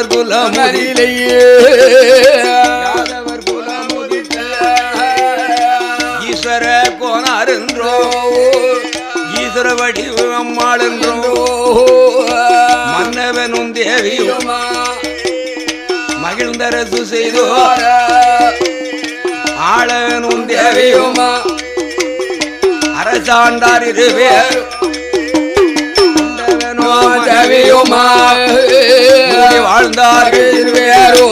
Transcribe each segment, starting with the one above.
யாதவர் குலமதிலேயே யாதவர் குலமுதித்த ஈஸ்வர கோனாரென்றோ ஈஸ்வர வடிவு அம்மாளென்றோ மன்னவனும் தேவியுமா மகிழ்ந்தரசு செய்தோர ஆளவனும் தேவியுமா அரசாண்டார் இருவேர் தேவியுமா வாழ்ந்தார்கள் இருவேரோ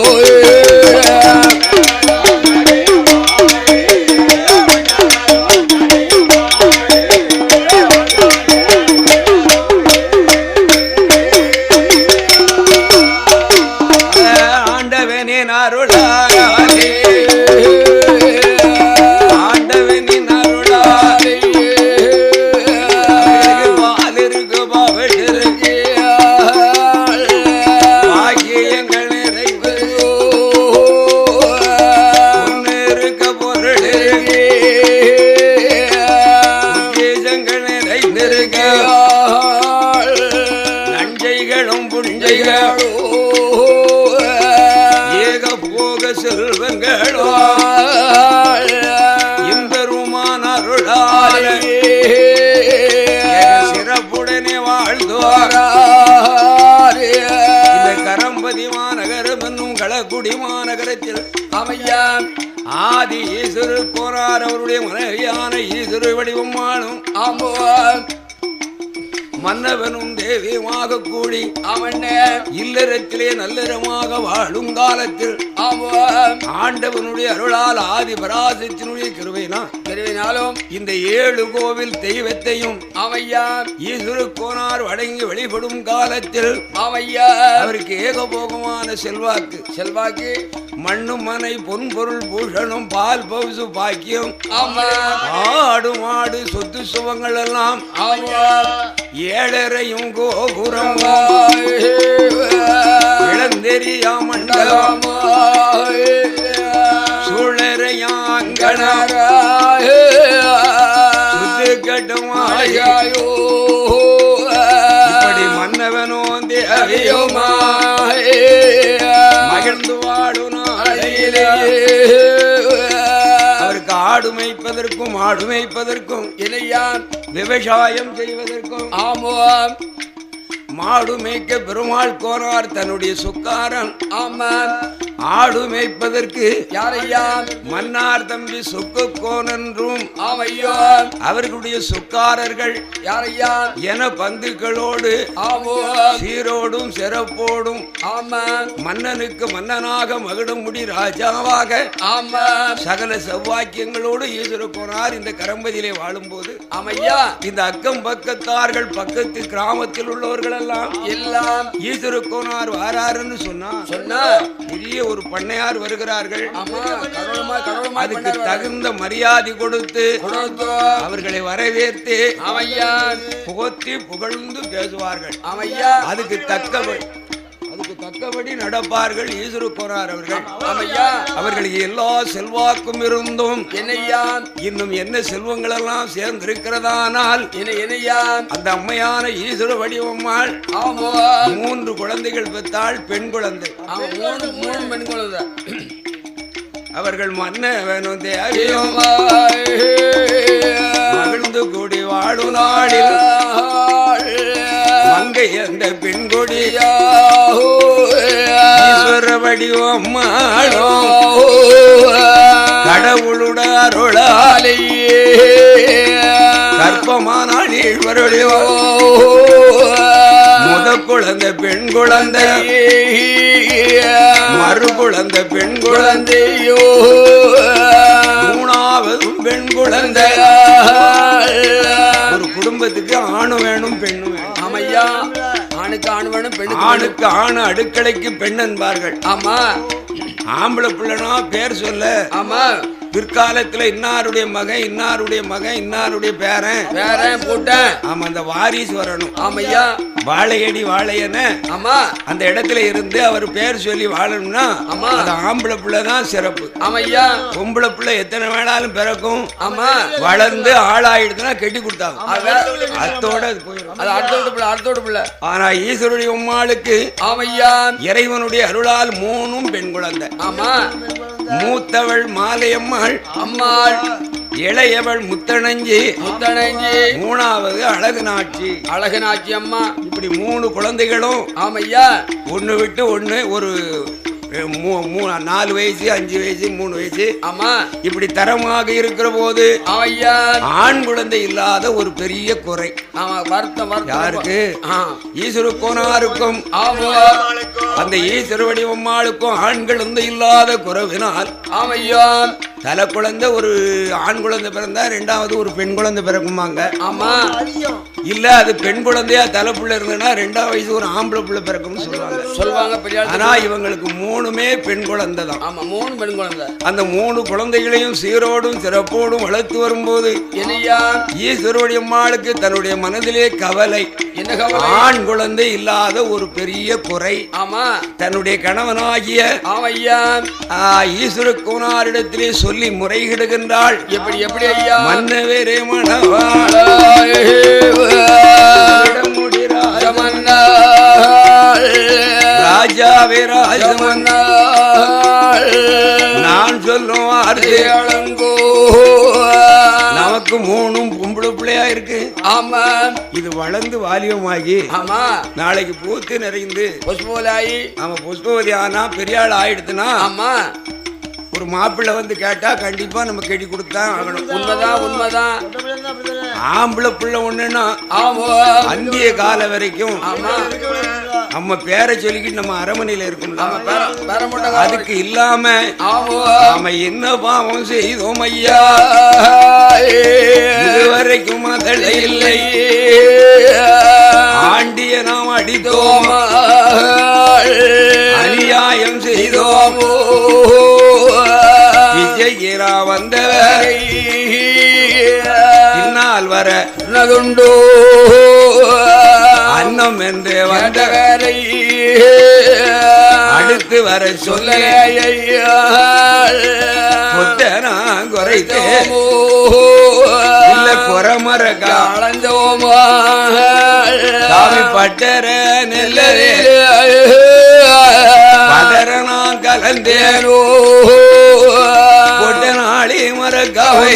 நஞ்சைகளும் புஞ்சைகளோ ஏக போக செல்வங்களோ இன்பெருமான் அருளால் சிறப்புடனே வாழ்ந்தோரார் இந்த கரம்பதி மாநகரம் என்னும் களக்குடி மாநகரத்தில் அமையான் ஆதி ஈஸ்வரு கோனார் அவருடைய மனைவியான ஈஸ்வரு வடிவம் வாழும் ஆம்புவான் மன்னவனும் தேவியமாக கூடி அவன் இல்லறத்திலே நல்லறமாக வாழும் காலத்தில் ஆண்டவனுடைய அருளால் ஆதி பராசக்தியினுடைய கிருபையினாலும் இந்த 7 கோவில் தெய்வத்தையும் அவையார் ஈஸ்வர கோனார் வணங்கி வழிபடும் காலத்தில் அவையார் அவருக்கு ஏகபோகமான செல்வாக்கு மண்ணு மனை பொன்பொருள் பூஷணம் பால் பவுசு பாக்கியம் ஆடு மாடு சொத்து சுகங்கள் எல்லாம் ஏழரையும் கோபுரம் இளந்தெரியா மண்டலம் சூழரையாங்கணராய் சுத்து கட்டுமாயோ இப்படி மன்னவனோ தேவியுமாய் மகிழ்ந்து வாடும் நாளையிலே அவருக்கு ஆடு மேய்ப்பதற்கும் இளையான் விவசாயம் செய்வதற்கும் ஆமாம் மாடு மேய்க்க பெருமாள் கோனார் தன்னுடைய சுக்காரன் ஆமாம் ஆடு மேய்ப்பதற்கு யாரையா மன்னார் தம்பி சொக்கு கோனென்றும் ஆமையோ அவர்களுடைய சுக்காரர்கள் யாரையா என பந்துக்களோடு சீரோடும் சிறப்போடும் ஆமா மன்னனுக்கு மன்னனாக மகுடமுடி ராஜாவாக ஆமா சகல செவ்வாக்கியங்களோடு ஈஸ்வர கோனார் இந்த கரம்பதியிலே வாழும் போது அமையா இந்த அக்கம் பக்கத்தார்கள் பக்கத்து கிராமத்தில் உள்ளவர்கள் எல்லாம் ஈஸ்வர கோனார் வாராருன்னு சொன்னா பெரிய ஒரு பண்ணையார் வருகிறார்கள் அதுக்கு தகுந்த மரியாதை கொடுத்து அவர்களை வரவேற்று புகழ்த்தி புகழ்ந்து பேசுவார்கள் அதுக்கு தக்கபடி நடப்பார்கள் ஈஸ்வர கோனார் அவர்கள் அவர்களுக்கு எல்லா செல்வாக்கும் இருந்தும் இன்னும் என்ன செல்வங்கள் எல்லாம் சேர்ந்திருக்கிறதானால் அந்த அம்மையான ஈஸ்வர வடிவம்மாள் 3 குழந்தைகள் பெற்றாள் பெண் குழந்தை அவர்கள் மன்னவனும் தேவியும் மகிழ்ந்து கூடி வாழும் நாளில் மங்கை அந்த பெண் கொடியா ஈஸ்வர வடிவம் கடவுளுட அருளாலேயே கற்பமானாள் ஈஸ்வருடைய முத குழந்தை பெண் குழந்தை மறு குழந்தை பெண் குழந்தையோ 3ஆவதும் பெண் குழந்தை ஒரு குடும்பத்துக்கு ஆணு வேணும் பெண்ணு வேணும் ஆமையா ஆணுக்கு ஆணு வேணும் பெண்ணு ஆணுக்கு ஆணு அடுக்கலைக்கு பெண் என்பார்கள் ஆமா ஆம்பளை பிள்ளைனா பேர் சொல்ல ஆமா பிற்காலத்துல இன்னாருடைய மகன் இன்னாருடைய மகன் இன்னாருடைய பேரன் போட்டேன். ஆமா, அந்த வாரிசு வரணும். ஆமையா, வாழையடி வாழையன. ஆமா, அந்த இடத்துல இருந்து அவர் பேர் சொல்லி வாழணும்னா ஆமா, அது ஆம்பளை பிள்ளைதான் சிறப்பு. ஆமையா, பொம்பளை பிள்ளை எத்தனை வேணாலும் பிறக்கும். ஆமா, வளர்ந்து ஆளாயிடுதுன்னா கெட்டி கொடுத்தாங்க, அத்தோட போயிடும். அது அடுத்தோட பிள்ளை. ஆனா ஈஸ்வருடைய உம்மாளுக்கு ஆமையா இறைவனுடைய அருளால் 3 பெண் குழந்தை. ஆமா, மூத்தவள் மாலையம்மாள் அம்மாள், இளையவள் முத்தணஞ்சி, மூணாவது அழகுநாச்சி அம்மா. இப்படி 3 குழந்தைகளும் ஆமையா ஒண்ணு விட்டு ஒண்ணு, ஒரு 4 வயசு 5 வயசு 3 வயசு. ஆமா, இப்படி தரமாக இருக்கிற போது ஆண் குழந்தை இல்லாத ஒரு பெரிய குறை. ஆமா, வருத்தம் யாருக்கு? ஈஸ்வர கோனாருக்கும் அந்த ஈஸ்வர வடிவம்மாளுக்கும் ஆண் குழந்தை இல்லாத குறைவினால் ஆமையா தலை குழந்தை ஒரு ஆண் குழந்தை பிறந்தா 2வது ஒரு பெண் குழந்தை பிறக்குமாங்க. ஆமா, இல்ல அது பெண் குழந்தையா தலைப்புள்ள இருந்ததுன்னா 2ஆம் வயசு ஒரு ஆம்பளை பிள்ளை பிறக்கும்னு சொல்லுவாங்க. ஆனா இவங்களுக்கு 3மே பெண் குழந்தை தான். ஆமா, 3 பெண் குழந்தை. அந்த 3 குழந்தைகளையும் சீரோடும் சிறப்போடும் வளர்த்து வரும்போது என்னையா ஈஸ்வருடைய அம்மாளுக்கு தன்னுடைய மனதிலே கவலை. என்ன கவலை? ஆண் குழந்தை இல்லாத ஒரு பெரிய குறை. ஆமா, தன்னுடைய கணவனாகிய ஆமையா ஈஸ்வர கோனாரிடத்திலே சொல்லி முறையிடுகின்றாள். எப்படி எப்படி ஐயா? மன்னவேரே மணவாள ராஜாவே ராஜமன்னா, நான் சொல்லும் வார்த்தையோ நமக்கு 3 பொம்பளை பிள்ளையா இருக்கு. ஆமா, இது வளர்ந்து வாலியமாகி ஆமா நாளைக்கு பூத்து நிறைந்து புஷ்பவதி. ஆமா, புஷ்பவதி ஆனா பெரிய ஆள் ஆயிடுத்துனா ஆமா ஒரு மாப்பிள்ளை வந்து கேட்டா கண்டிப்பா நம்ம கெட்டி கொடுத்தான் ஆகணும். உண்மைதான். ஆம்பளை பிள்ளை ஒண்ணுன்னா அந்திய கால வரைக்கும் நம்ம பேரை சொல்லிக்கிட்டு நம்ம அரமனையில இருக்கணும். அதுக்கு இல்லாம நாம என்ன பாவம் செய்தோம் ஐயா, இதுவரைக்கும் அதழை இல்லை, ஆண்டிய நாம் அடித்தோம், அநியாயம் செய்தோமோ, விஜயரா வந்தவரை பின்னால் வர நதுண்டோ, அன்னம் என்று வந்தவரை அடுத்து வர சொல்ல கொத்தனான் குறைத்தோமோ, இல்ல குறமர காலந்தோமா, சாமி பட்டர நெல்லரே பதரனான் கலந்தேனோ, கொட்ட நாளி மரக்காவை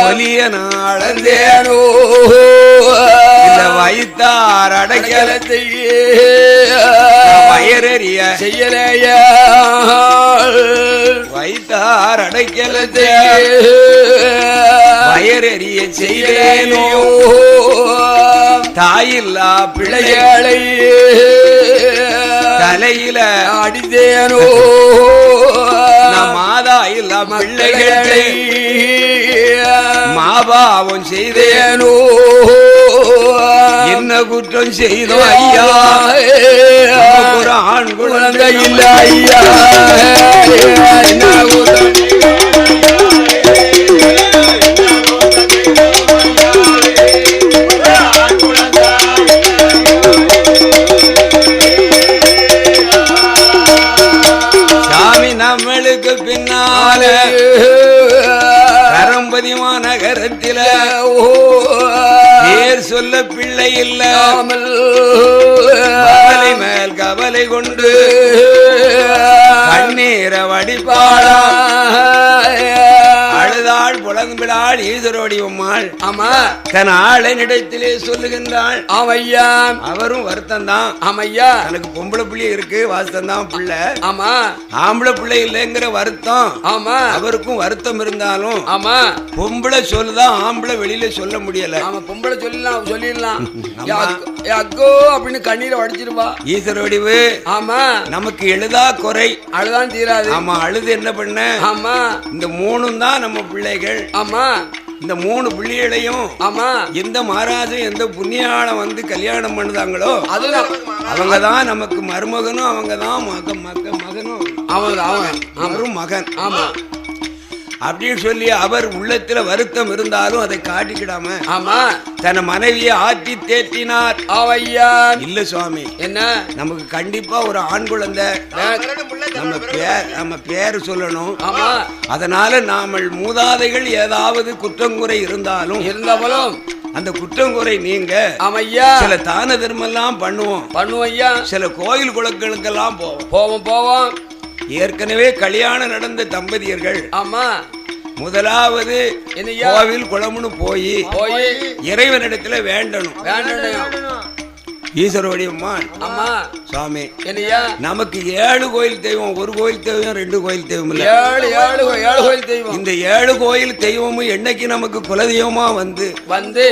ஒலிய நாளந்தேனோ, இந்த வைத்தார் அடைக்கலத்தை வயறறிய செய்யலைய, வைத்தார் அடைக்கலத்தை வயறறிய செய்தேனோ, தாயில்லா பிள்ளைகளை தலையில அடித்தேனோ, மாதா இல்லா பிள்ளைகளை மாபாவம் செய்தேனோ, என்ன குற்றம் செய்தோம் ஐயா, ஒரு ஆண் குழந்தை இல்ல ஐயா, நம்மளுக்கு பின்னால கரம்பதிமா நகரத்தில பேர் சொல்ல பிள்ளை இல்லாமல் கவலை மேல் கவலை கொண்டு கண்ணீர வடிப்பாளா அழுதாள் புலம்பிடாள் ஈஸ்வரோடி உம்மாள். ஆமா, தன் ஆளனிடத்திலே சொல்லுகின்றாள். ஆமையா, அவரும் வருத்தம் தான். ஆமையா, எனக்கு பொம்பளை பிள்ளை இருக்கு, வாஸ்தம் தான் பிள்ளை. ஆமா, ஆம்பளை பிள்ளை இல்லைங்கிற வருத்தம். ஆமா, அவருக்கும் வருத்தம் இருந்தாலும் ஆமா பொம்பளை சொல்லுதான், ஆம்பளை வெளியில சொல்ல முடியல. ஆமா, பொம்பளை சொல்லிடலாம் அக்கோ அப்படின்னு கண்ணீரை வடிச்சிருவா ஈஸ்வர வடிவு. ஆமா, நமக்கு எழுதா குறை, அழுதான் தீராது. ஆமா, அழுது என்ன பண்ண? ஆமா, இந்த 3 தான் நம்ம பிள்ளைகள். ஆமா, இந்த 3 பிள்ளைகளையும் ஆமா எந்த மகாராஜன் எந்த புண்ணியாளம் வந்து கல்யாணம் பண்ணுதாங்களோ அவங்கதான் நமக்கு மருமகனும் அவங்கதான் மகனும் அவரும் மகன். ஆமா அப்படின்னு சொல்லி அவர் உள்ளத்துல வருத்தம் இருந்தாலும் அதை காட்டிக்கிடாம ஆமா தன் மனைவியை ஆற்றி தேற்றினார். ஐயா இல்ல சுவாமி, என்ன நமக்கு கண்டிப்பா ஒரு ஆண் குழந்தை நம்ம பேரு சொல்லணும். ஆமா அதனால நாமல் மூதாதைகள் ஏதாவது குற்றங்குறை இருந்தாலும் அந்த குற்றங்குறை நீங்க சில தான தர்மம் எல்லாம் பண்ணுவோம் ஐயா. சில கோயில் குளங்களுக்கெல்லாம் போவோம். ஏற்கனவே கல்யாணம் நடந்த தம்பதியர்கள் ஆமா முதலாவது கோவில் குளம்னு போய் இறைவனிடத்துல வேண்டணும். ஈஸ்வரவடியம்மான் ஆமா சுவாமி என்னையா நமக்கு 7 கோயில் தெய்வம், ஒரு கோயில் தெய்வம் 2 கோயில் தெய்வம் இல்ல, 7 கோயில் தெய்வம். இந்த 7 கோயில் தெய்வமும் என்னைக்கு நமக்கு குலதெய்வமா வந்து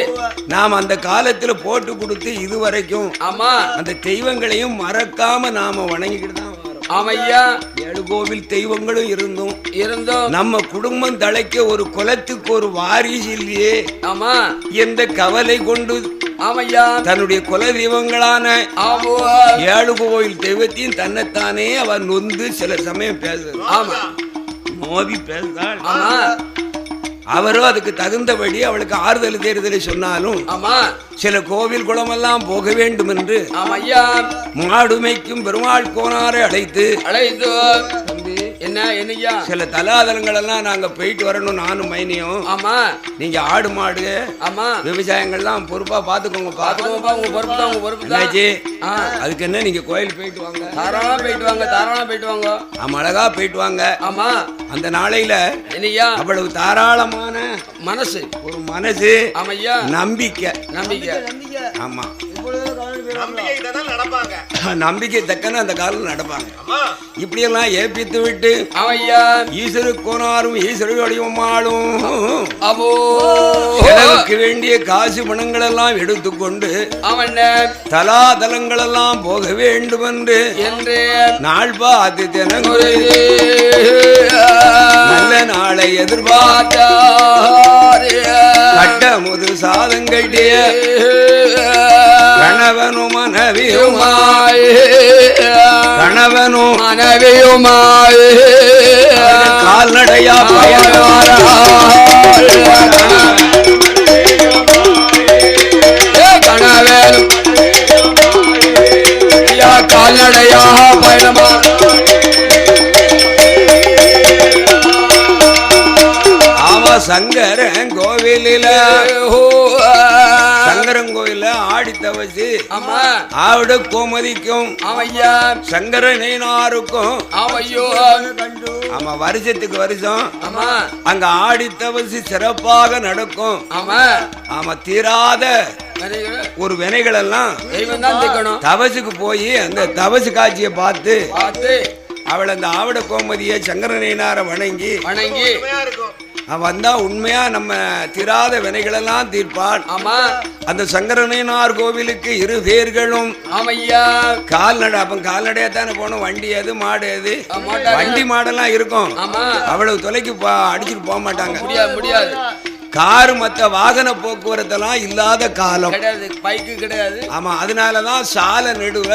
நாம் அந்த காலத்துல போட்டு கொடுத்து இதுவரைக்கும் ஆமா அந்த தெய்வங்களையும் மறக்காம நாம வணங்கிக்கிட்டு தான் ஆமையா. 7 கோவில் தெய்வங்களும் இருந்தும் நம்ம குடும்பம் தழைக்க ஒரு குலத்துக்கு ஒரு வாரிசு இல்லையே ஆமா எந்த கவலை கொண்டு ஆமையா தன்னுடைய குல தெய்வங்களான 7 கோவில் தெய்வத்தையும் தன்னைத்தானே அவன் நொந்து சில சமயம் பேசுறாள். ஆமா மோதி பேசுறாள். அவரோ அதுக்கு தகுந்தபடி அவளுக்கு ஆறுதல் தேர்தலை சொன்னாலும் சில கோவில் குளமெல்லாம் போக வேண்டும் என்று மாடுமைக்கும் பெருமாள் கோனாரை அழைத்து என்ன சில தலாதலங்கள் எல்லாம் நாங்க போயிட்டு வரணும். நானும் மைனியும் ஆமா நீங்க ஆடு மாடு ஆமா விவசாயங்கள்லாம் பொறுப்பா பாத்துக்கோங்க. அதுக்கு என்ன நீங்க கோயில் போயிட்டு வாங்க, தாராளமா போயிட்டு வாங்க. ஆமா அழகா போயிட்டு வாங்க. ஆமா அந்த நாளையில என்னையா அவ்வளவு தாராளமான மனசு, ஒரு மனசு, ஆமையா நம்பிக்கை. ஆமா நம்பிக்கை தக்கன அந்த காலம் நடப்பாங்க. இப்படி எல்லாம் ஏற்பித்து விட்டு ஈஸ்வர கோனாரும் ஈஸ்வர வடிவமாலும் செலவுக்கு வேண்டிய காசு பணங்கள் எல்லாம் எடுத்துக்கொண்டு தலாதலங்கள் எல்லாம் போக வேண்டும் என்று நாள் பார்த்து தினங்குறை நல்ல நாளை எதிர்பார்த்த கட்ட முது சாதங்கட்டிய கணவனும் மனைவியுமாய் கால்நடையா பயணவாரா கணவனும் கால்நடையா பயணமா சங்கரன் கோவிலில சங்கரன் கோயில ஆடி தவசி ஆவிட கோமதிக்கும் சங்கரனாருக்கும் ஆமா வருஷத்துக்கு வருஷம் அங்க ஆடி தவசி சிறப்பாக நடக்கும். ஆமா தீராத ஒரு வினைகள் எல்லாம் தவசுக்கு போய் அந்த தவசு காட்சியை பார்த்து அவள் அந்த ஆவிட கோமதியை சங்கரனார வணங்கி வந்தா உண்மையா நம்ம தீராத வினைகளெல்லாம் தீர்ப்பான். அந்த சங்கரனார் கோவிலுக்கு 2 பேர்களும் கால்நடை. அப்ப கால்நடையா தானே போனோம். வண்டி எது மாடு எது, வண்டி மாடெல்லாம் இருக்கும். அவ்வளவு தொலைக்கு அடிச்சுட்டு போக மாட்டாங்க, முடியாது. காரு மற்ற வாகன போக்குவரத்தெல்லாம் இல்லாத காலம் பைக்கு கிடையாது. ஆமா அதனாலதான் சாலை நடுவ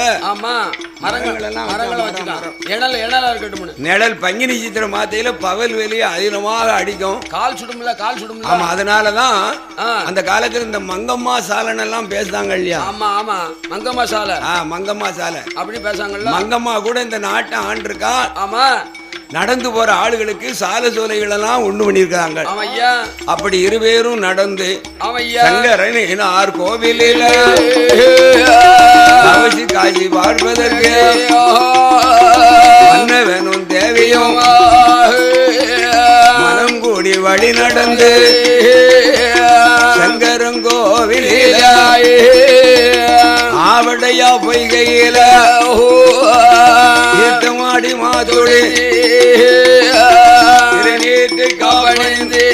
நிழல் பங்கினி சித்திர மாத்தையில பகல் வெளியே அதிகமாக அடிக்கும், கால் சுடும்ல. ஆமா அதனாலதான் அந்த காலத்துல இந்த மங்கம்மா சாலைன்னு எல்லாம் பேசுறாங்க இல்லையா. ஆமா மங்கம்மா சாலை, மங்கம்மா சாலை அப்படி பேசாங்கல்ல. மங்கம்மா கூட இந்த நாட்டை ஆண்டிருக்கா. ஆமா நடந்து போற ஆளுகளுக்கு சாலை சோலைகள் எல்லாம் உண்டு பண்ணிருக்காங்க. அப்படி 2 பேரும் நடந்து சங்கரனார் கோவிலில் அவசி காட்சி பார்ப்பதற்கு மன்னவனும் தேவையும் மனம் கூடி வழி நடந்து சங்கரங்கோவிலில் ஆவடையா பொய்கையில தீர்த்தமாடி மாதோடு திருநீட்டு காவணிந்து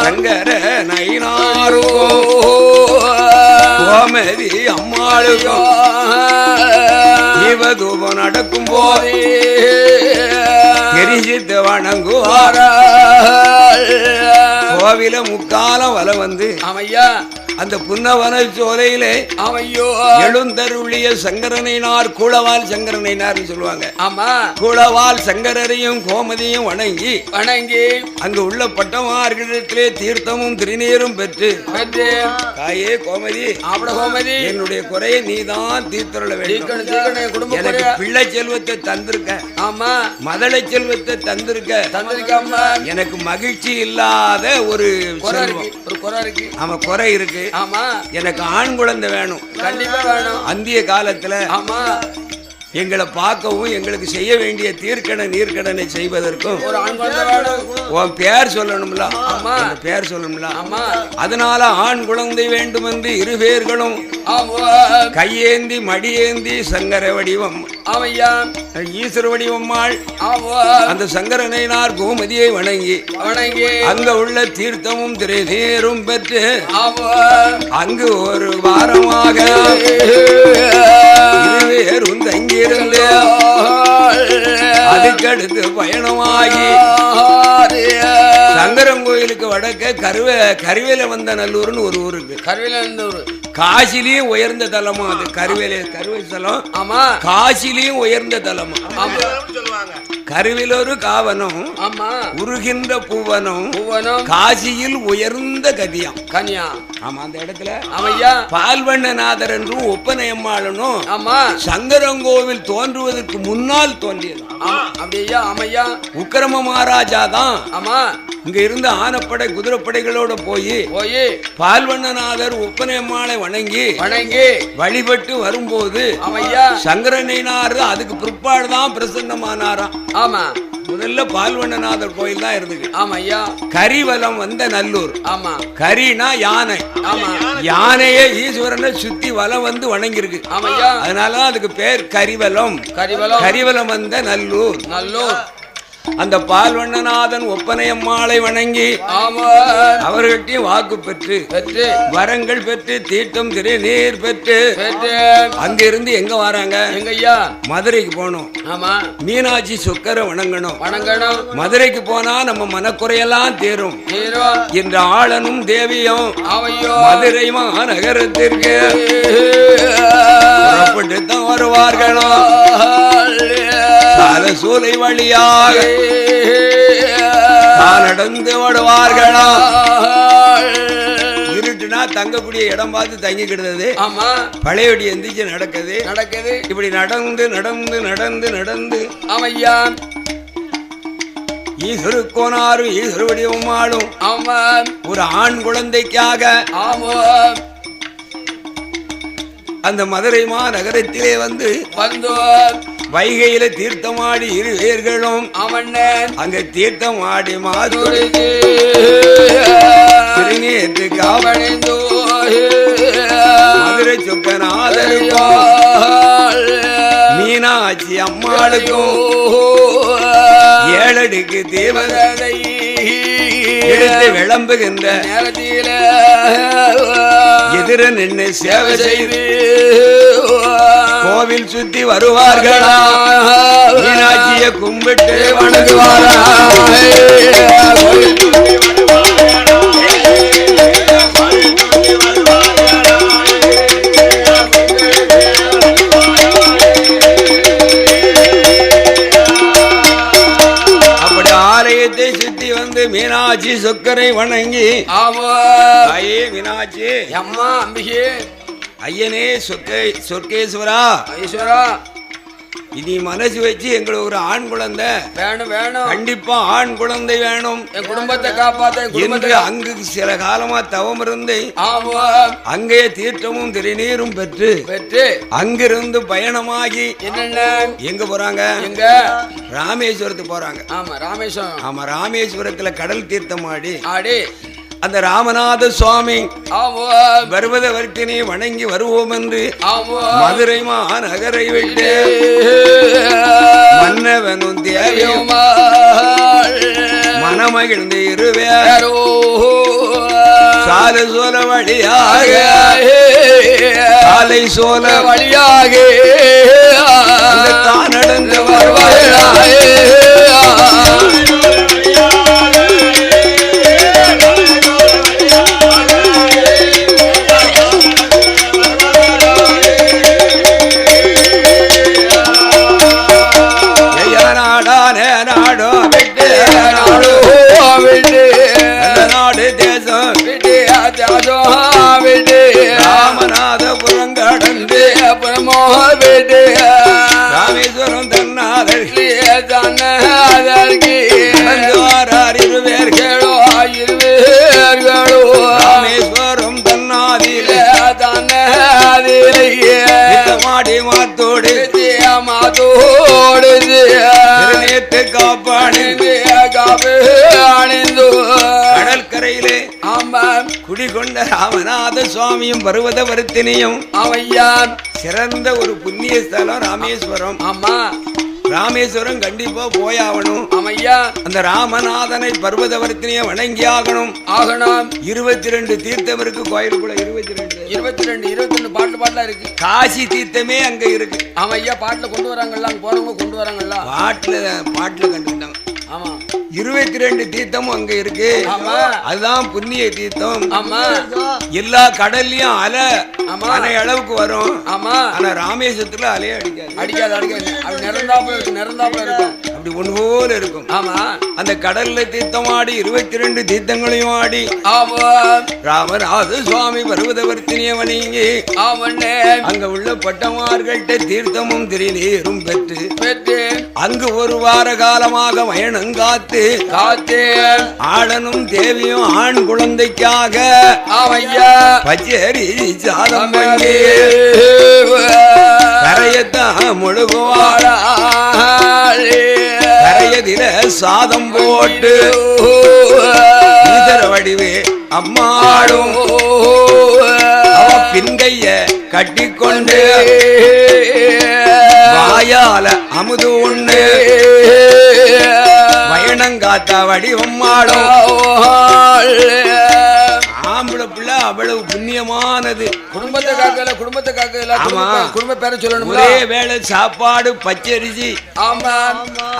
சங்கர நயினாருக்கும் கோமதி அம்மாளுக்கும் இவதூபம் நடக்கும் போது தெரிஞ்சித்து வணங்குவார ராவில முக்காலம் வல வந்து ஆமையா அந்த புன்னவன சோலையிலே ஆமையோ எழுந்தருளிய சங்கரனைனார் கூளவால் சங்கரனைனார் சொல்லுவாங்க. ஆமா கூளவால் சங்கரரையும் கோமதியும் வணங்கி அங்கு உள்ள பட்டமார்களிடத்திலே தீர்த்தமும் திருநீரும் பெற்று தாயே கோமதி கோமதி என்னுடைய குறையை நீதான் தீர்த்தருள வேண்டும். எனக்கு பிள்ளை செல்வத்தை தந்திருக்க, ஆமா மதளை செல்வத்தை தந்திருக்க, எனக்கு மகிழ்ச்சி இல்லாத ஒரு ஆமா குறை இருக்கு. ஆமா எனக்கு ஆண் குழந்தை வேணும், கண்டிப்பா வேணும். அந்திய காலத்துல ஆமா எங்களை பார்க்கவும் எங்களுக்கு செய்ய வேண்டிய நீர்க்கடனை செய்வதற்கும் ஒரு ஆண் குழந்தை வேணும். உன் பேர் சொல்லணும்ல, ஆமா பேர் சொல்லணும்ல. ஆமா அதனால ஆண் குழந்தை வேண்டும் என்று இரு பேர்களும் கையேந்தி மடியேந்தி சங்கர வடிவம் ஈஸ்வர வடிவம்மாள் அந்த சங்கரனைனார் கோமதியை வணங்கி அங்க உள்ள தீர்த்தமும் திருநீரும் பெற்று அங்கு ஒரு வாரமாக இருவேரும் தங்கியிருந்து அதுக்கடுத்து பயணமாகி சங்கரன் கோயிலுக்கு வடக்க கருவேல வந்த நல்லூர்னு ஒரு ஊருக்கு. காசிலையும் உயர்ந்த தலமா அது கருவேல தலம். ஆமா காசிலையும் உயர்ந்த தலமா. கருவிலொரு காவனம் உருகின்ற பூவனம் காசியில் உயர்ந்த கதியம் கன்யா. ஆமா அந்த இடத்துல பால்வண்ணநாதர் என்றும் ஒப்பனையம்மாளனும் சங்கரங்கோவில் தோன்றுவதற்கு முன்னால் தோன்றியது. உக்கிரம மகாராஜா தான் இங்க இருந்து ஆனப்படை குதிரைப்படைகளோட போய் பால்வண்ணநாதர் ஒப்பனையம்மாளை வணங்கி வழிபட்டு வரும்போது சங்கரனார் அதுக்கு பிற்பாடுதான் பிரசன்னமானாராம். ஆமா முதல்ல பால்வண்ணநாதர் கோயில் தான் இருந்தது. ஆமாய்யா கரிவலம் வந்த நல்லூர். ஆமா கரினா யானை. ஆமா யானையே ஈஸ்வரனை சுத்தி வலம் வந்து வணங்கிருக்கு. ஆமாய்யா அதனால அதுக்கு பேர் கரிவலம். கரிவலம் வந்த நல்லூர். அந்த பால்வண்ணநாதன் ஒப்பனையம்மாளை வணங்கி அவர்கிட்ட வாக்கு பெற்று வரங்கள் பெற்று தீர்த்தம் திருநீர் பெற்று அங்கிருந்து எங்க வராங்க? எங்கய்யா மதுரைக்கு போனோம். ஆமா மீனாட்சி சொக்கரை வணங்கணும். மதுரைக்கு போனா நம்ம மனக்குறையெல்லாம் தீரும். இந்த ஆளனும் தேவியும் மதுரை மாநகரத்திற்கு புறப்பட்டு தான் வருவார்களோ. சூலை வழியாக நடந்து வருவார்களா. இருட்டுனா தங்கக்கூடிய இடம் பார்த்து தங்கிக்கிடுறது. ஆமா பழையபடி எந்திரிச்சு நடக்குது. இப்படி நடந்து நடந்து நடந்து நடந்து ஆமையா ஈஸ்வருக்கோனாரும் ஈஸ்வர வடிவமாலும் ஒரு ஆண் குழந்தைக்காக அந்த மதுரை மாநகரத்திலே வந்து வைகையில தீர்த்தமாடி இரு பேர்களும் அங்க தீர்த்தமாடி திருநீற்று காவணிந்தோ மதுரை சொக்கநாதருக்கும் மீனாட்சி அம்மாளுக்கும் ஏழடுக்கு தேவதை எடுத்து விளம்புகின்ற எதிர நின்று சேவை செய்து கோவில் சுத்தி வருவார்களா. மீனாட்சியை கும்பிட்டு வணங்குவாரா. அப்படி ஆலயத்தை சுத்தி வந்து மீனாட்சி சொக்கரை வணங்கி தாயே மீனாட்சி அம்மா அம்பிகே ஐயனே சொர்க்கேஸ்வரா ஈஸ்வரா இனி மனசு வச்சு எங்களுக்கு ஒரு ஆண் குழந்தை வேணும் கண்டிப்பா ஆண் குழந்தை வேணும். என் குடும்பத்தை காப்பாத்த என்று அங்கு சில காலமா தவம் இருந்து அங்கே தீர்த்தமும் திருநீரும் பெற்று அங்கிருந்து பயணமாகி என்னென்ன எங்க போறாங்க? எங்க ராமேஸ்வரத்துக்கு போறாங்க. ஆமா ராமேஸ்வரத்துல கடல் தீர்த்தம் ஆடி அந்த ராமநாத சுவாமி வருவதற்கு வணங்கி வருவோம் என்று மதுரை மாநகரை விட்டு மன்னவனும் தேவியும் மனமகிழ்ந்து இருவேரோ சாலை சோல வழியாக சாலை சோல வழியாக தான் நடந்து வருவார்கள். அவர் அதற்கு இருவேர்களோ ராமேஸ்வரம் தன்னாதிலே மாடி மாத்தோடு நேற்று அணிந்து கடற்கரையிலே குடிகொண்ட ராமநாத சுவாமியும் பர்வதவர்த்தினியும் அவையான் சிறந்த ஒரு புண்ணிய ஸ்தலம் ராமேஸ்வரம். ஆமா, ராமேஸ்வரம் கண்டிப்பா போயாகணும். அம்மையா அந்த ராமநாதனை பர்வதவர்த்தினிய வணங்கி ஆகணும். 22 தீர்த்தம் இருக்கு கோயிலுக்குள்ள. 22 பாட்டுல இருக்கு. காசி தீர்த்தமே அங்க இருக்கு. ஆமையா, பாட்டுல கொண்டு வராங்கல்ல, அங்க போனவங்க கொண்டு வராங்கல்ல, பாட்டுல கண்டுட்டாங்க. ஆமா, 22 தீர்த்தமும் அங்க இருக்கு. ஆமா, அதுதான் புண்ணிய தீர்த்தம். ஆமா, எல்லா கடல்லயும் அலை அளவுக்கு வரும். ஆமா, ஆனா ராமேஸ்வரத்துல அலையே அடிக்காது. அது நிறந்தாப்புல இருக்கும். அப்படி ஒண்ணு போல இருக்கும். ஆமா, அந்த கடல்ல தீர்த்தமாடி 22 தீர்த்தங்களையும் ஆடி ஆமா ராமநாத சுவாமி பர்வதவர்த்தினிய வணங்கி அங்க உள்ள பட்டமார்கள்ட்ட தீர்த்தமும் திருநீரும் பெற்று அங்கு ஒரு வார காலமாக பயணங்காத்து ஆடனும் தேவியும் ஆண் குழந்தைக்காக பச்சரி சாதம் பண்ணி கரையத்தான் முழுகுவாழ கரையதில சாதம் போட்டு வடிவே அம்மாடும் பின்கைய கட்டிக்கொண்டு வாயால அமுது உண்டு பயணங்காத்தா வடிவம்மாடும். ஆம்பளை பிள்ளை அவ்வளவு புண்ணியமானது. குடும்பத்தை காக்கல குடும்ப பேர சொல்லணும். ஒரே வேளை சாப்பாடு பச்சரிசி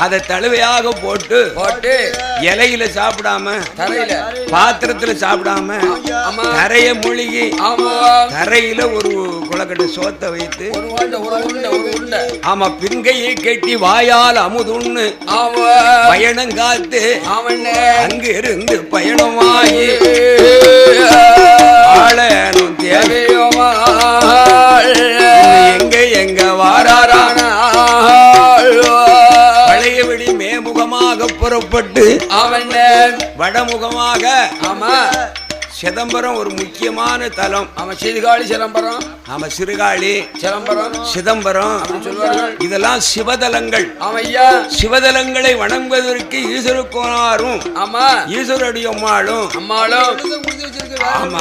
அதை தழுவையாக போட்டு இலையில சாப்பிடாம பாத்திரத்துல சாப்பிடாம தரைய மூழ்கி தரையில ஒரு குளக்கட்டை சோத்தை வைத்து ஆமா பின்கையை கட்டி வாயால் அமுதுன்னு பயணங்காத்து அங்கு இருந்து பயணமாகி ஆளனும் தேவையோமா எங்க வாராரான பழையபடி மேமுகமாக புறப்பட்டு வடமுகமாக ஆமா சிதம்பரம் ஒரு முக்கியமான தலம். சிறுகாழி சிதம்பரம். ஆமா சிறுகாழி சிதம்பரம் சொல்வார்கள். இதெல்லாம் சிவதலங்கள். ஆமையா, சிவதலங்களை வணங்குவதற்கு ஈஸ்வரக்கோனாரும் ஆமா ஈஸ்வரடி அம்மாளும் ஆமா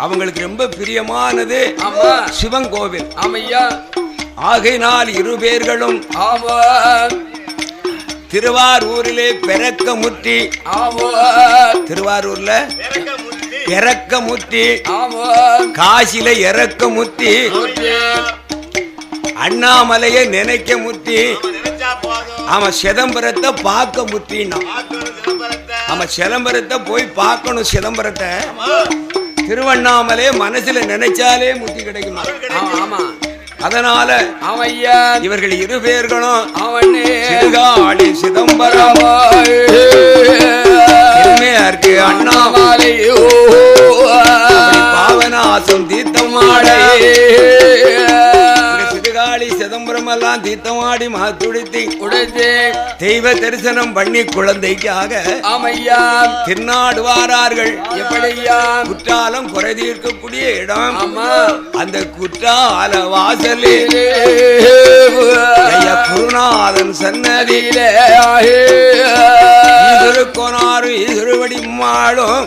அவங்களுக்கு ரொம்ப பிரியமானது சிவன் கோவில். ஆமையா, ஆகையினால் 2 பேர்களும் திருவாரூரிலே பெரக்கமுற்றி திருவாரூர்ல இறக்கமுத்தி காசில இறக்கமுத்தி அண்ணாமலைய நினைக்க முத்தி ஆமா சிதம்பரத்தை பார்க்க முத்தினா ஆமா சிதம்பரத்தை போய் பார்க்கணும். சிதம்பரத்தை திருவண்ணாமலை மனசுல நினைச்சாலே முத்தி கிடைக்குமா? ஆமா அதனால இவர்கள் 2 பேர்களும் சிறுகாழி சிதம்பரம் அண்ணாமலையோ பாவனாசம் தீர்த்தமாடே சிறுகாழி சிதம்பரம் எல்லாம் தீர்த்தமாடி மாத்துடித்து தெய்வ தரிசனம் பண்ணி குழந்தைக்காக திருநாடு வாரார்கள். எப்படியா குற்றாலம் குறை தீர்க்கக்கூடிய இடம். அந்த குற்றால வாசலே குருநாதன் சன்னதியிலே கொனாரும் ஈஸ்வரவடி மாடும்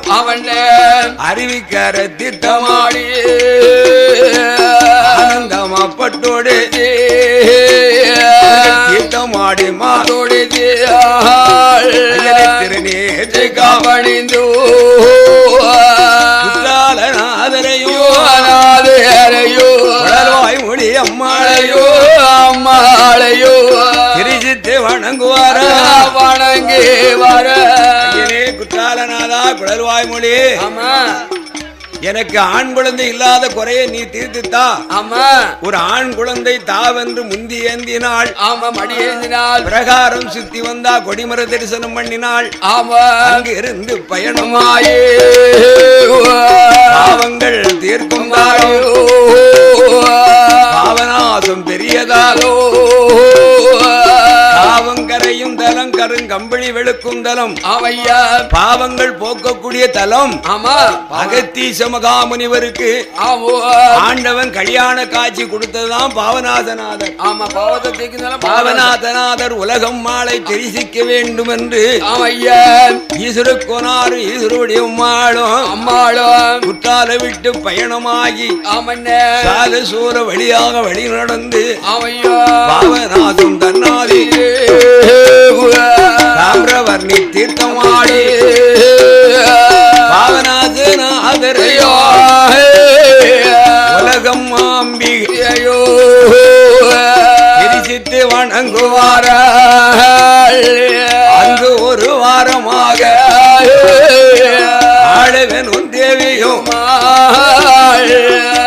அறிவிக்கிற தீர்த்தமாடி ஆனந்தமாப்பட்டோடு தீர்த்தமாடி மாதோடு திருநீற்றை காவணிந்து குற்றாலநாதரையோ குழல்வாய் மொழி அம்மாளையோ திருச்சித்து வணங்குவார வணங்கி வர குற்றாலநாதா குழல்வாய் மொழி எனக்கு ஆண் குழந்தை இல்லாத குறையை நீ தீர்த்துத்தா. ஆமா ஒரு ஆண் குழந்தை தாவென்று முந்தி ஏந்தினாள். ஆமா மடி ஏந்தினாள். பிரகாரம் சுத்தி வந்தா கொடிமர தரிசனம் பண்ணினாள். ஆமா அங்கு இருந்து பயணமாயே பாவங்கள் தீர்க்கும் பாவனாசம் பெரியதாலோ கரையும் தலம் கருங்கம்பளி வெளுக்கும் தலம் ஆமையா பாவங்கள் போக்கக்கூடிய தலம். ஆமா அகத்தீச மகாமுனிவருக்கு ஆமோ ஆண்டவன் கல்யாண காட்சி கொடுத்ததுதான் பாவநாதநாதர். ஆமா பாவத்தை தீர்க்கினால பாவநாதநாதர் உலகம் மாலை தெரிசிக்க வேண்டும் என்று ஆமையா ஈஸ்வரக்கோனாரும் ஈஸ்வருடைய அம்மாளும் குற்றால விட்டு பயணமாகி ஆமண்ணே சால சூர வழியாக வழி நடந்து ஆமையா பாவநாதம் தன்னாதி தாமிரவர்ணி தீர்த்தமாடி பாவநாதநாதரையோ உலகம் ஆம்பிகையோ தெரிசித்து வணங்குவார. அங்கு ஒரு வாரமாக ஆடவனும் தேவியும்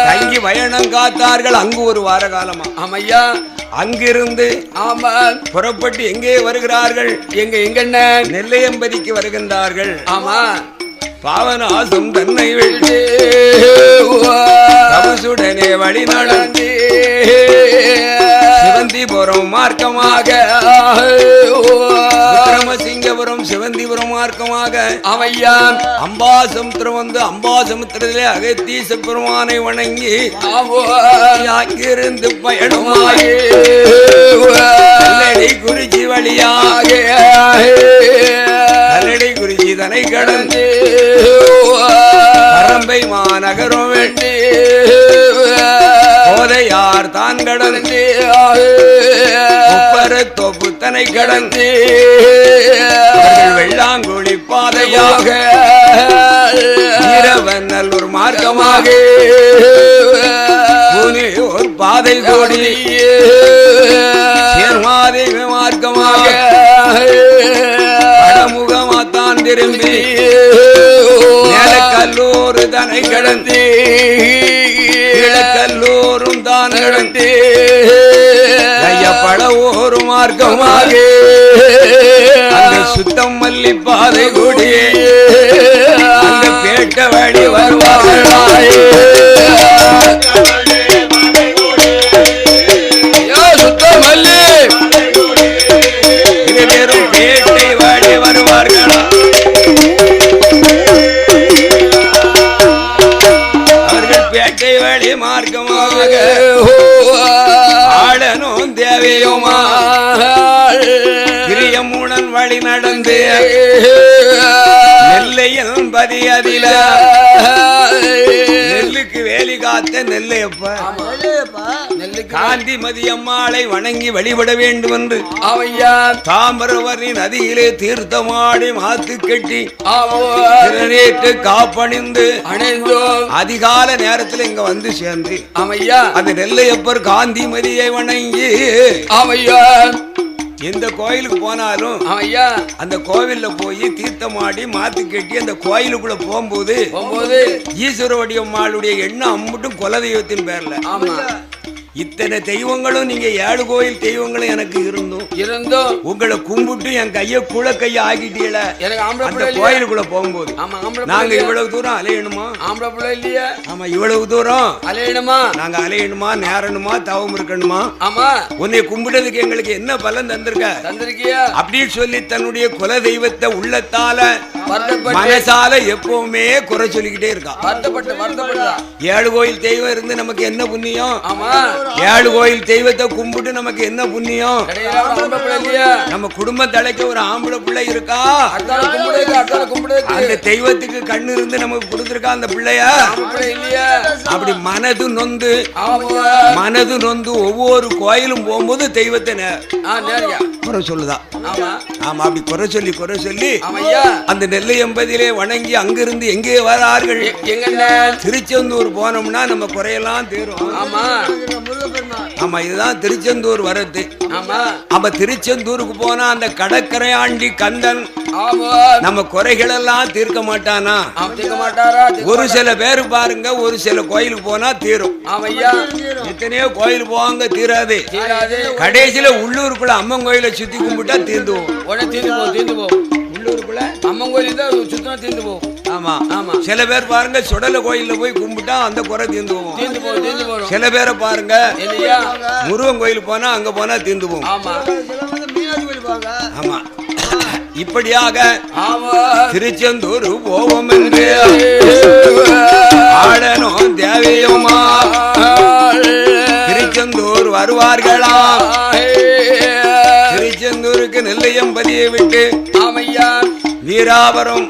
தங்கி பயணம் காத்தார்கள். அங்கு ஒரு வார காலமா ஆமையா அங்கிருந்து ஆமா புறப்பட்டு எங்கே வருகிறார்கள்? எங்கண்ண நெல்லையம்பதிக்கு வருகின்றார்கள். ஆமா பாவநாசம் தன்னை விட்டு பிரபுசுடனே வழி நடந்து சிவந்திபுரம் மார்க்கமாக விக்ரமசிங்கபுரம் சிவந்திபுரம் மார்க்கமாக அவையா அம்பாசமுத்திரம் வந்து அம்பாசமுத்திரத்திலே அகத்தீச பெருமானை வணங்கி அங்கிருந்து பயணமாகி கல்லடை குறிச்சி வழியாக கல்லடை குறிச்சி தனை கடந்து பரம்பை மாநகரம் வெட்டி கோதையார் தான் கடந்து உப்பரத்தோப்பு தனை கடந்து வெள்ளாங்குழி பாதையாக வீரவநல்லூர் மார்க்கமாக புனியோர் பாதை கோடி சேர்மாதேவி மார்க்கமாக வடமுகமாத்தான் திரும்பி கல்லூர் தனை கடந்து கல்லூரும் தான் கடந்து பழவோரு மார்க்கமாக அந்த சுத்தம் மல்லி பாதை கூடி அந்த பேட்ட வழி வருவார்கள். சுத்தம் மல்லி இது வெறும் பேட்டை வழி வருவார்களா? பேட்டை வழி மார்க்கமாக ஆடனும் தேவையுமா பிரியமுடன் வழி நடந்து நெல்லையில் பதியதில நெல்லுக்கு வேலி காத்த நெல்லையப்ப காந்திமதி அம்மாளை வணங்கி வழிபட வேண்டும் என்று அவையா தாமிரவர்ணி நதியிலே தீர்த்தமாடி மாத்து கட்டி நேற்று காப்பணிந்து அணைந்தோ அதிகால நேரத்தில் இங்க வந்து சேர்ந்து அவையா அந்த நெல்லையப்பர் காந்திமதியை வணங்கி அவையா எந்த கோயிலுக்கு போனாலும் ஐயா அந்த கோவில்ல போய் தீர்த்தமாடி மாத்து கட்டி அந்த கோயிலுக்குள்ள போகும்போது ஈஸ்வரவடி அம்மாளுடைய எண்ணம் அம்மட்டும் குலதெய்வத்தின் பேர்ல இத்தனை தெய்வங்களும் நீங்க 7 கோயில் தெய்வங்களும் எனக்கு இருந்தோம் உங்களை கும்பிட்டு என் கைய குல கைய ஆகிட்டீங்கள அந்த கோயிலுக்குள்ள போகும்போது நாங்க இவ்வளவு தூரம் அலையணுமா? இல்லையா? ஆமா இவ்வளவு தூரம் அலையணுமா? நாங்க அலையணுமா? நேரணுமா? தவம் இருக்கணுமா? ஆமா உன்னை கும்பிட்டதுக்கு எங்களுக்கு என்ன பலன் தந்திருக்கியா அப்படின்னு சொல்லி தன்னுடைய குல தெய்வத்தை உள்ளத்தால மனசால எப்பவுமே குறை சொல்லிக்கிட்டே இருக்கா. 7 கோயில் தெய்வம் இருந்து நமக்கு என்ன புண்ணியம்? 7 கோயில் தெய்வத்தை கும்பிட்டு நமக்கு என்ன புண்ணியம்? நம்ம குடும்ப தலைக்கு ஒரு ஆம்பளை பிள்ளை இருக்கா, அந்த தெய்வத்துக்கு கண்ணு இருந்து நமக்கு கொடுத்திருக்கா அந்த பிள்ளைய. அப்படி மனது நொந்து ஒவ்வொரு கோயிலும் போகும்போது தெய்வத்தை குறை சொல்லுதா. ஆமா அப்படி குறை சொல்லி அந்த நெல்லையம்பதியிலே வணங்கி அங்கிருந்து எங்கே வரார்கள்? திருச்செந்தூர் போனோம்னா நம்ம குறையெல்லாம் தீரும். ஆமா இதுதான் திருச்செந்தூர் வரது. அப்ப திருச்செந்தூருக்கு போனா அந்த கடற்கரை ஆண்டி கந்தன் நம்ம குறைகள் எல்லாம் தீர்க்க மாட்டானா? ஒரு சில பேரு பாருங்க, ஒரு சில கோயிலுக்கு போனா தீரும். எத்தனையோ கோயில் போவாங்க தீராது. கடைசியில உள்ளூருக்குள்ள அம்மன் கோயிலை சுத்தி கும்பிட்டா தீர்ந்து போகும். உள்ளூருக்குள்ள அம்மன் கோயில் தான் சுத்தமா தீர்ந்து போகும். ஆமா ஆமா சில பேர் பாருங்க சுடல கோயில்ல போய் கும்பிட்டா அந்த குறை தீர்ந்து போகும். சில பேரை பாருங்க முருகன் கோயில் போனா அங்க போனா தீர்ந்து போகும். ஆமா இப்படியாக திருச்செந்தூர் போவோம் என்று ஆடனும் தேவையுமா திருச்செந்தூர் வருவார்களா திருச்செந்தூருக்கு நெல்லையம்பதியை விட்டு வீராபுரம்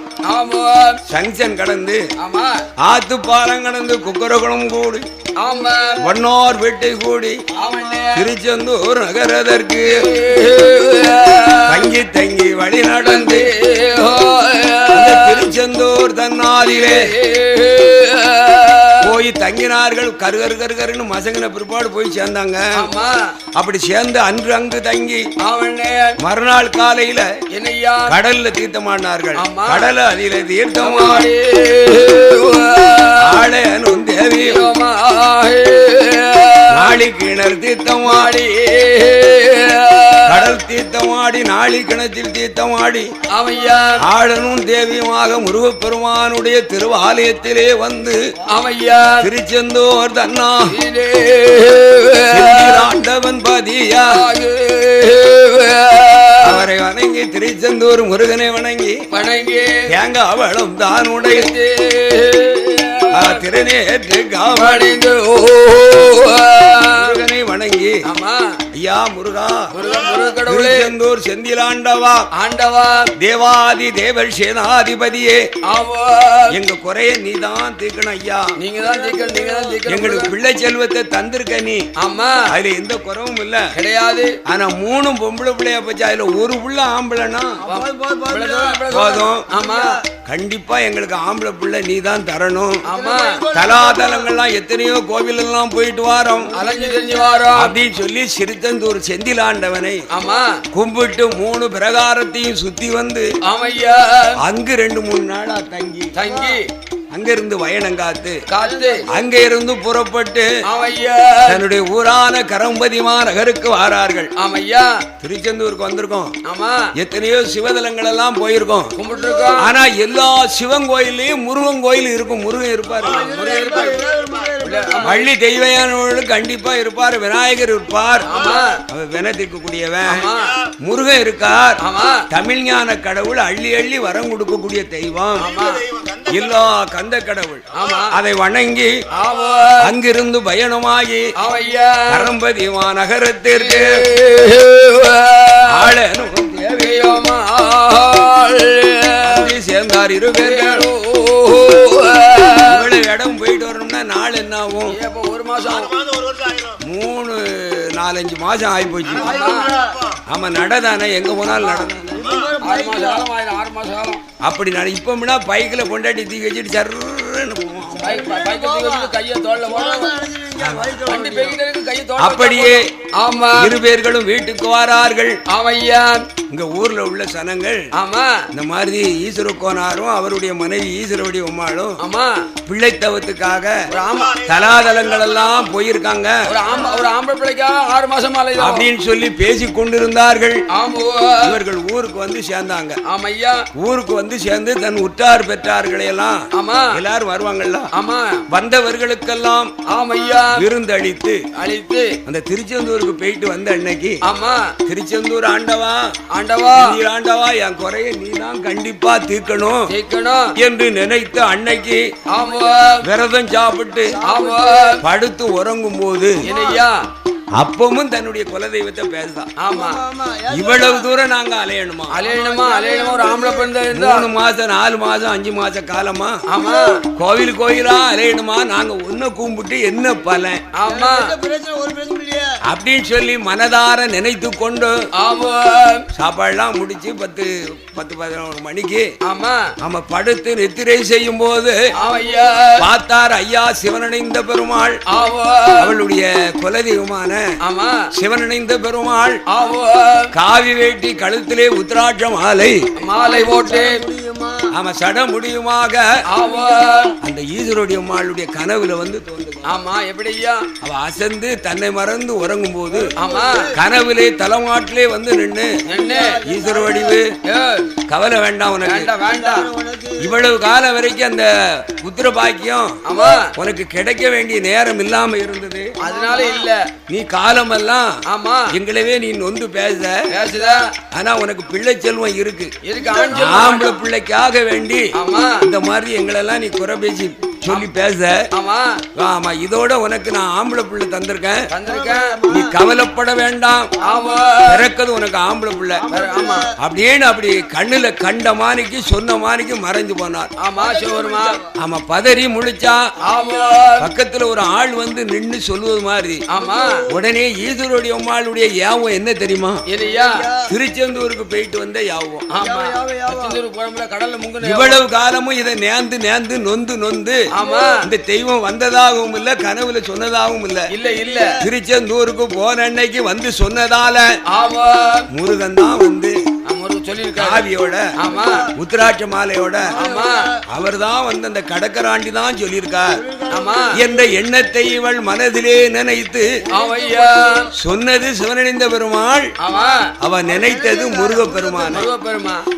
சங்ஷன் கடந்து ஆத்துப்பாலம் கடந்து குக்கரகுளம் கூடி வண்ணோர் வீட்டை கூடி திருச்செந்தூர் நகரதற்கு தங்கி தங்கி வழி நடந்து திருச்செந்தூர் தன்னாதிலே போய் தங்கினார்கள். கருகருன்னு மசங்கின பிற்பாடு போய் சேர்ந்தாங்க. அப்படி சேர்ந்து அன்று அங்கு தங்கி மறுநாள் காலையில கடல்ல தீர்த்தமாடினார்கள். கடல அதில தீர்த்தமாடி ஆளனும் தேவியும் நாளி கிணறு தீர்த்தமாடி கடல் தீர்த்தமாடி நாளி கிணத்தில் தீர்த்தமாடி ஆளனும் தேவியுமாக முருகப்பெருமானுடைய திருவாலயத்திலே வந்து திருச்செந்தூர் தன்னா ஆண்டவன் பதியாக அவரை வணங்கி திருச்செந்தூர் முருகனை வணங்கி தேங்காய் அவளும் தான் உடைய திருநேற்று காவடிந்து முருகனை வணங்கி ஐயா முருகா திருச்செந்தூர் செந்திலாண்டவா ஆண்டவா தேவாதி தேவர் சேனாதிபதியே எங்க குறைய நீதான் தீர்க்கணும் ஐயா. நீங்க தான் தீர்க்கணும். எங்களுக்கு பிள்ளை செல்வத்தை தந்திருக்க நீ. ஆமா அதுல எந்த குறவும் இல்ல கிடையாது. ஆனா 3 பொம்பளை பிள்ளைய பச்சு அதுல ஒரு புள்ள ஆம்பளைனா போதும். ஆமா கண்டிப்பா எங்களுக்கு ஆம்பளை பிள்ளை நீ தான் தரணும். கலாதலங்கள்லாம் எத்தனையோ கோவில் எல்லாம் போயிட்டு வாரோம் அப்படின்னு சொல்லி திருச்செந்தூர் செந்திலாண்டவனை கும்பிட்டு 3 பிரகாரத்தையும் சுத்தி வந்து அங்கு 2-3 நாளா தங்கி அங்கிருந்து வயனங்காத்து அங்க இருந்து புறப்பட்டு தன்னுடைய ஊரான கரம்பதிமா நகருக்கு வாரார்கள். திருச்செந்தூருக்கு வந்திருக்கோம். எத்தனையோ சிவதலங்கள் எல்லாம் போயிருக்கோம். ஆனா எல்லா சிவன் கோயிலையும் முருகன் கோயில் இருக்கும். முருகன் இருப்பாரு, வள்ளி தெய்வயானவர்கள் கண்டிப்பா இருப்பார், விநாயகர் இருப்பார், அவர் வினத்திற்கு கூடியவன் முருகன் இருக்கார். தமிழ் ஞான கடவுள் அள்ளி அள்ளி வரம் கொடுக்கக்கூடிய தெய்வம் எல்லா கந்த கடவுள். அதை வணங்கி அங்கிருந்து பயணமாகி கரம்பதிமா நகரத்திற்கு சேர்ந்தார். இருவேர்கள் இடம் போயிட்டு வரணும்னா நாள் என்ன ஆகும்? 1 மாசம் 3-4-5 மாசம் ஆகி போச்சு. ஆமா நடதானே எங்க போனாலும் நடந்தானே அப்படி இப்ப பைக்ல கொண்டாடி தீ வச்சுட்டு சர்ன்னு அப்படியே ஆமா இருவேர்களும் வீட்டுக்கு வாரார்கள். இங்க ஊர்ல உள்ள சனங்கள் இந்த மாதிரி ஈஸ்வர கோனாரும் அவருடைய மனைவி ஈஸ்வரவடி உம்மாளும் பிள்ளைத்தவத்துக்காக தலாதலங்கள் எல்லாம் போயிருக்காங்க. ஒரு ஆம்பளை பிள்ளைக்கா 6 மாசம் அப்படின்னு சொல்லி பேசிக் கொண்டிருந்தார்கள். இவர்கள் ஊருக்கு வந்து சேர்ந்தாங்க. ஊருக்கு வந்து சேர்ந்து தன் உற்றார் பெற்றார்களை எல்லாம் எல்லாரும் வருவாங்கல்ல. வந்தவர்களுக்கெல்லாம் விருந்தளித்து அந்த திருச்செந்தூருக்கு போயிட்டு வந்த அன்னைக்கு திருச்செந்தூர் ஆண்டவா ஆண்டவா என் குறைய நீதான் கண்டிப்பா தீர்க்கணும் என்று நினைத்து அன்னைக்கு விரதம் சாப்பிட்டு படுத்து உறங்கும் போது அப்பவும் தன்னுடைய குலதெய்வத்தை பேசுதான். ஆமா இவ்வளவு தூரம் நாங்க அலையணுமா ஒரு ஆம்பளை பெண் 3 மாசம் 4 மாசம் 5 மாச காலமா கோயிலா அலையணுமா? நாங்க ஒன்ன கும்பிட்டு என்ன பலன் அப்படின்னு சொல்லி மனதார நினைத்து கொண்டு சாப்பாடுலாம் முடிச்சு 10-11 மணிக்கு ஆமா படுத்து நித்திரை செய்யும் போது பார்த்தார் ஐயா சிவனடைந்த பெருமாள் அவளுடைய குலதெய்வமான சிவனடைந்த பெருமாள் காவி வேட்டி கழுத்திலே உத்திராட்ச மாலை போட்டு சட முடியுமாக அந்த ஈஸ்வருடைய அம்மாளுடைய கனவுல வந்து தோன்றுது. எப்படியா அவ அசந்து தன்னை மறந்து உறங்கும் போது கனவுலே தலைமாட்டிலே வந்து நின்று ஈஸ்வர வடிவு கவலை வேண்டாம் உனக்கு. வேண்டாம் வேண்டாம். இவ்வளவு காலம் வரைக்கும் அந்த புத்திர பாக்கியம் ஆமா உனக்கு கிடைக்க வேண்டிய நேரம் இல்லாம இருந்தது. அதனால இல்ல நீ காலமெல்லாம் ஆமா எங்களவே நீ நொந்து பேசுதா. ஆனா உனக்கு பிள்ளை செல்வம் இருக்கு. ஆம்பளை பிள்ளைக்காக வேண்டி ஆமா இந்த மாதிரி எங்களெல்லாம் நீ குறை பேசி சொல்லி பேச. ஆமா ஆமா இதோட உனக்கு நான் ஆம்பளை பிள்ளை தந்திருக்கேன். நீ கவலைப்பட வேண்டாம். ஆமா பிறக்குது உனக்கு ஆம்பளை பிள்ளை. ஆமா அப்படின்னு அப்படி கண்ணுல கண்ட மாணிக்கு சொன்ன மாணிக்கு மறைஞ்சு போனார். ஆமா சிவருமா. ஆமா பதறி முழிச்சா. ஆமா பக்கத்துல ஒரு ஆள் வந்து நின்னு சொல்லுவது மாதிரி. ஆமா உடனே ஈஸ்வருடைய அம்மாளுடைய யாவும் என்ன தெரியுமா? இல்லையா திருச்செந்தூருக்கு போயிட்டு வந்த யாவும். ஆமா திருச்செந்தூர் குழம்புல கடல்ல முங்குன இவ்வளவு காலமும் இதை நேர்ந்து நேர்ந்து நொந்து நொந்து ஆமா இந்த தெய்வம் வந்ததாகவும் இல்ல கனவுல சொன்னதாகவும் இல்ல. இல்ல இல்ல திருச்செந்தூருக்கு போன அன்னைக்கு வந்து சொன்னதால ஆமா முருகன் தான் வந்து காவியோட உத்திராட்ச மாலையோட அவர் தான் வந்து அந்த கடற்கராண்டி தான் சொல்லியிருக்கார் என்ற எண்ணத்தை இவள் மனதிலே நினைத்து சொன்னது சிவனடைந்த பெருமாள். அவ நினைத்தது முருக பெருமான்.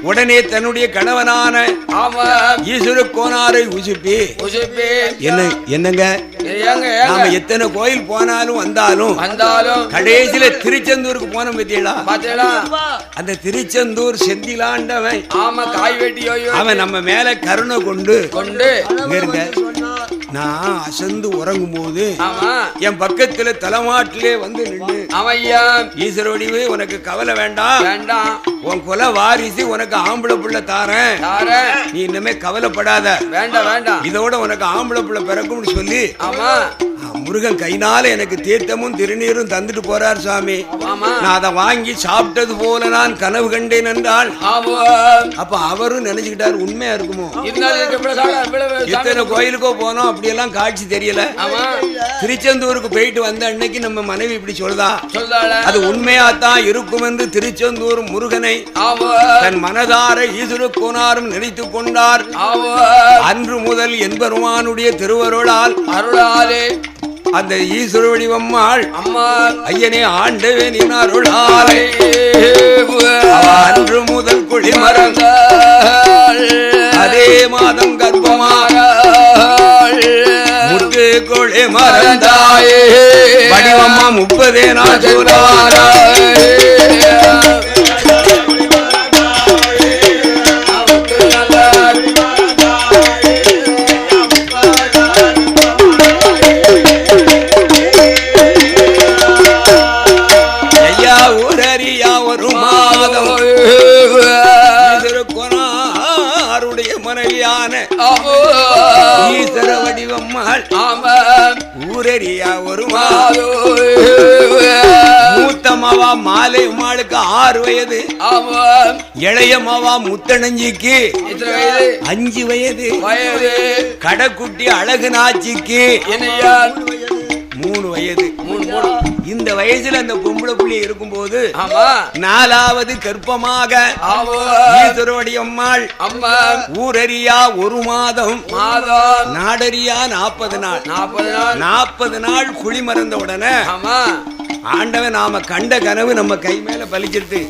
உடனே தன்னுடைய கணவனான ஈஸ்வர கோனாரை உசுப்பி என்னங்க நாம எத்தனை கோயில் போனாலும் வந்தாலும் கடைசியில திருச்செந்தூருக்கு போன பத்தியலா அந்த திருச்செந்தூர் செந்திலாண்டவன் அவன் நம்ம மேல கருணை கொண்டு இருங்க. நான் அசந்து உறங்கும் போது என் பக்கத்துல தலைமாட்டிலே வந்து நின்று ஈஸ்வர வடிவு உனக்கு கவலை வேண்டாம் உன் கொலை வாரிசு உனக்கு ஆம்பளை புள்ள தாரேன் நீ இன்னமே கவலைப்படாத வேண்டாம் இதோட உனக்கு ஆம்பளை புள்ள பிறக்கும்னு சொல்லி முருகன் கைனால எனக்கு தீர்த்தமும் திருநீரும் தந்துட்டு போறார் சாமி. நான் அதை வாங்கி சாப்பிட்டது போல நான் கனவு கண்டேன் என்றால் அப்ப அவரும் நினைச்சுக்கிட்டாரு உண்மையா இருக்குமோ. எத்தனை கோயிலுக்கோ போனோம் அப்படியெல்லாம் காட்சி தெரியல. திருச்செந்தூருக்கு போயிட்டு வந்த அன்னைக்கு நம்ம மனைவி இப்படி சொல்றா அது உண்மையாத்தான் இருக்கும் என்று திருச்செந்தூர் முருகனை தன் மனதார ஈஸ்வர கோனாரும் நினைத்து கொண்டார். அன்று முதல் என்பெருமானுடைய திருவருளால் அருளாலே அந்த ஈஸ்வர வடிவம்மாள் ஐயனே ஆண்டவன் அருளாலே அன்று முதல் குழி மறந்த அதே மாதம் கர்ப்பமாக முட்டு கொழி மறந்தாயே வடிவம்மா 30 நாள் சொல்றாரா. மனைவியான ஈஸ்வர வடிவம்மாள் ஊரறியா ஒரு மூத்த மாவா மாலை உமாளுக்கு 6 வயது இளைய மாவா முத்தணஞ்சிக்கு 5 வயது கடைக்குட்டி அழகு நாச்சிக்கு 3 வயது. இந்த வயசுல அந்த பொம்பளை புள்ளி இருக்கும் போது 4வது கர்ப்பமாக ஈஸ்வரவடி அம்மாள் ஊரறியா 1 மாதம் நாடறியா 40 நாள் 40 நாள் குழி மறந்த உடனே ஆண்டவன் நாம கண்ட கனவு நம்ம கை மேல பலிச்சிட்டு